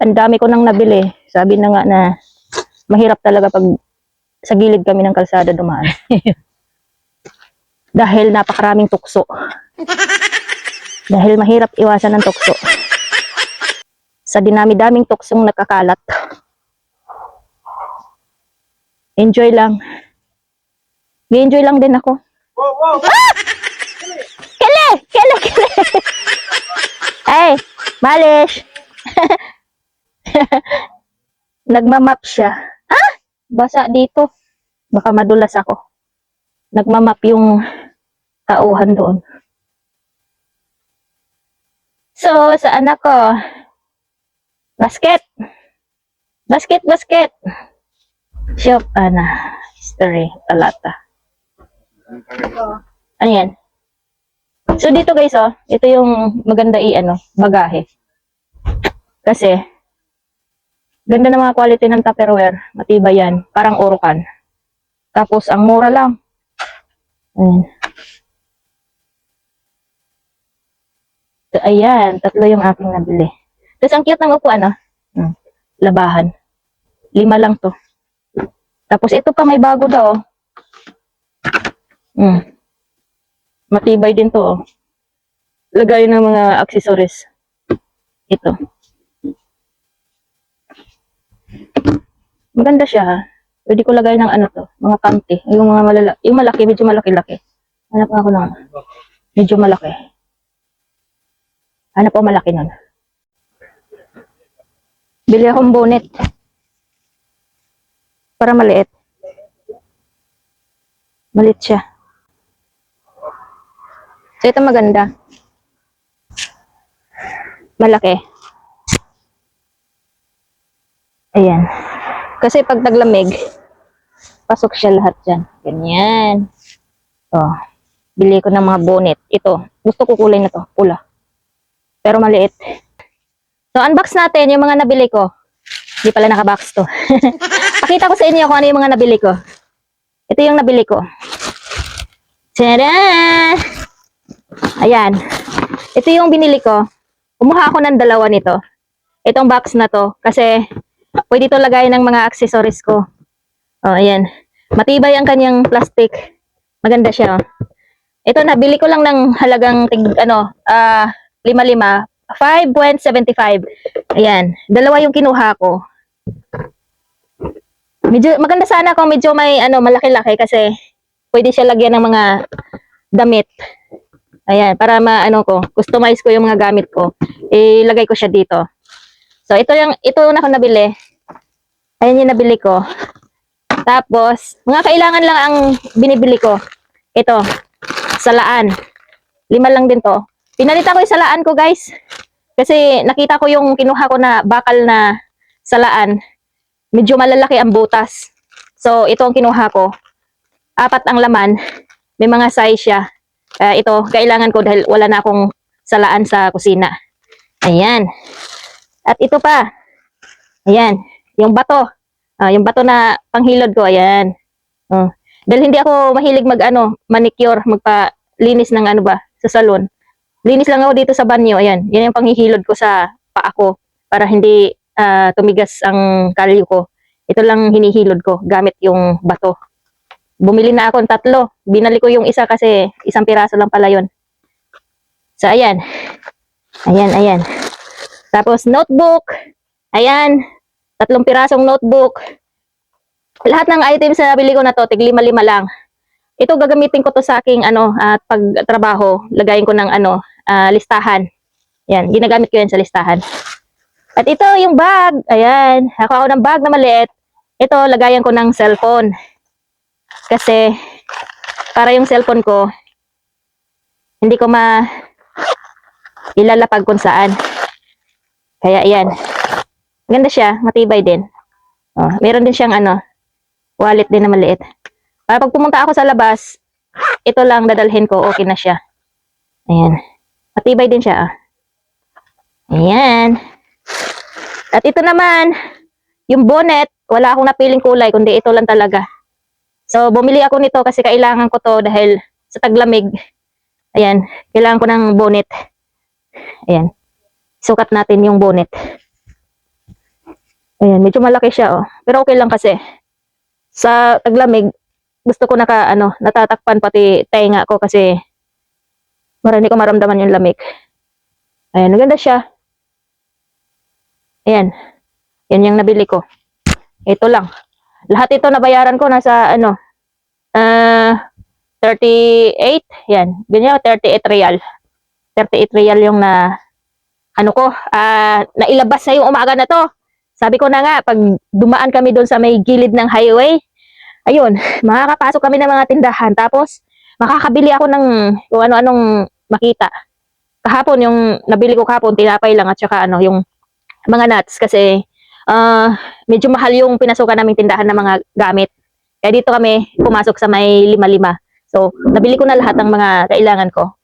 Ang dami ko nang nabili. Sabi na nga na mahirap talaga pag sa gilid kami ng kalsada dumaan. Dahil napakaraming tukso. Dahil mahirap iwasan ng tukso. Sa dinami-daming tuksong nakakalat. Enjoy lang. I-enjoy lang din ako. Wow! Ah! Kele! Kele! Kele! Ay! Malish! Nagmamap siya. Ah! Basa dito. Baka madulas ako. Nagmamap yung tauhan doon. So, saan ako? Basket! Basket, basket! Shop, history, talata. Ano yan? So, dito guys, ito yung maganda bagahe. Kasi, ganda ng mga quality ng Tupperware. Matibay yan. Parang Orocan. Tapos, ang mura lang. Ayan. So, ayan. 3 yung aking nabili. Tapos, ang cute ng upuan, labahan. 5 lang to. Tapos, ito pa may bago daw, Matibay din to, Lagay ng mga accessories. Ito. Maganda siya, ha. Pwede ko lagay ng mga panty. Yung mga yung malaki, medyo malaki-laki. Hanap ako ng medyo malaki. Hanap ako malaki nun. Bili akong bonnet. Para maliit. Maliit siya. So, ito maganda. Malaki. Ayan. Kasi pag taglamig, pasok siya lahat dyan. Ganyan. Oh, bili ko ng mga bonnet. Ito. Gusto ko kulay na to. Pula. Pero maliit. So, unbox natin yung mga nabili ko. Hindi pala nakabox to. Pakita ko sa inyo kung ano yung mga nabili ko. Ito yung nabili ko. Tada! Ayan. Ito yung binili ko. Kumuha ako ng 2 nito. Itong box na to. Kasi, pwede ito lagay ng mga accessories ko. Oh, ayan. Matibay ang kanyang plastic. Maganda siya. Ito, nabili ko lang ng halagang 5.75. Ayan. 2 yung kinuha ko. Medyo, maganda sana kung medyo may malaki-laki kasi pwede siya lagyan ng mga damit. Ayan, para customize ko yung mga gamit ko. Ilagay ko siya dito. So, ito na ako nabili. Ayan yung nabili ko. Tapos, mga kailangan lang ang binibili ko. Ito, salaan. 5 lang din to. Pinalitan ko yung salaan ko, guys. Kasi nakita ko yung kinuha ko na bakal na salaan. Medyo malalaki ang butas. So, ito ang kinuha ko. 4 ang laman. May mga size siya. Ito, kailangan ko dahil wala na akong salaan sa kusina. Ayan. At ito pa. Ayan. Yung bato. Yung bato na panghilod ko. Ayan. Dahil hindi ako mahilig manicure, magpalinis ng sa salon. Linis lang ako dito sa banyo. Ayan. Yan yung panghihilod ko sa paa ko. Para hindi tumigas ang kalyo ko. Ito lang hinihilod ko gamit yung bato. Bumili na ako ng 3. Binali ko yung isa kasi 1 piraso lang pala yun. So, ayan. Ayan, ayan. Tapos, notebook. Ayan. 3 pirasong notebook. Lahat ng items na nabili ko na to, tig 5 lang. Ito, gagamitin ko to sa aking pagtrabaho. Lagayin ko ng listahan. Ayan, ginagamit ko yan sa listahan. At ito, yung bag. Ayan. Ako ng bag na maliit. Ito, lagayan ko ng cellphone. Kasi, para yung cellphone ko, hindi ko ilalapag kung saan. Kaya, ayan. Ganda siya. Matibay din. Meron din siyang wallet din na maliit. Para pag pumunta ako sa labas, ito lang dadalhin ko. Okay na siya. Ayan. Matibay din siya. Ayan. At ito naman, yung bonnet, wala akong napiling kulay, kundi ito lang talaga. So, bumili ako nito kasi kailangan ko to dahil sa taglamig. Ayan, kailangan ko ng bonnet. Ayan. Sukat natin yung bonnet. Ayan, medyo malaki siya, oh. Pero okay lang kasi. Sa taglamig, gusto ko natatakpan pati tenga ko kasi para hindi ko maramdaman yung lamig. Ayan, maganda siya. Ayan. Yan yung nabili ko. Ito lang. Lahat ito nabayaran ko nasa 38. Yan. Ganyan, 38 real. 38 real yung nailabas na yung umaga na to. Sabi ko na nga, pag dumaan kami doon sa may gilid ng highway, ayun, makakapasok kami ng mga tindahan. Tapos, makakabili ako ng kung ano-anong makita. Kahapon, yung nabili ko kahapon, tinapay lang at saka yung mga nuts kasi medyo mahal yung pinasukan naming tindahan ng mga gamit. Kaya dito kami pumasok sa may 5-5. So, nabili ko na lahat ng mga kailangan ko.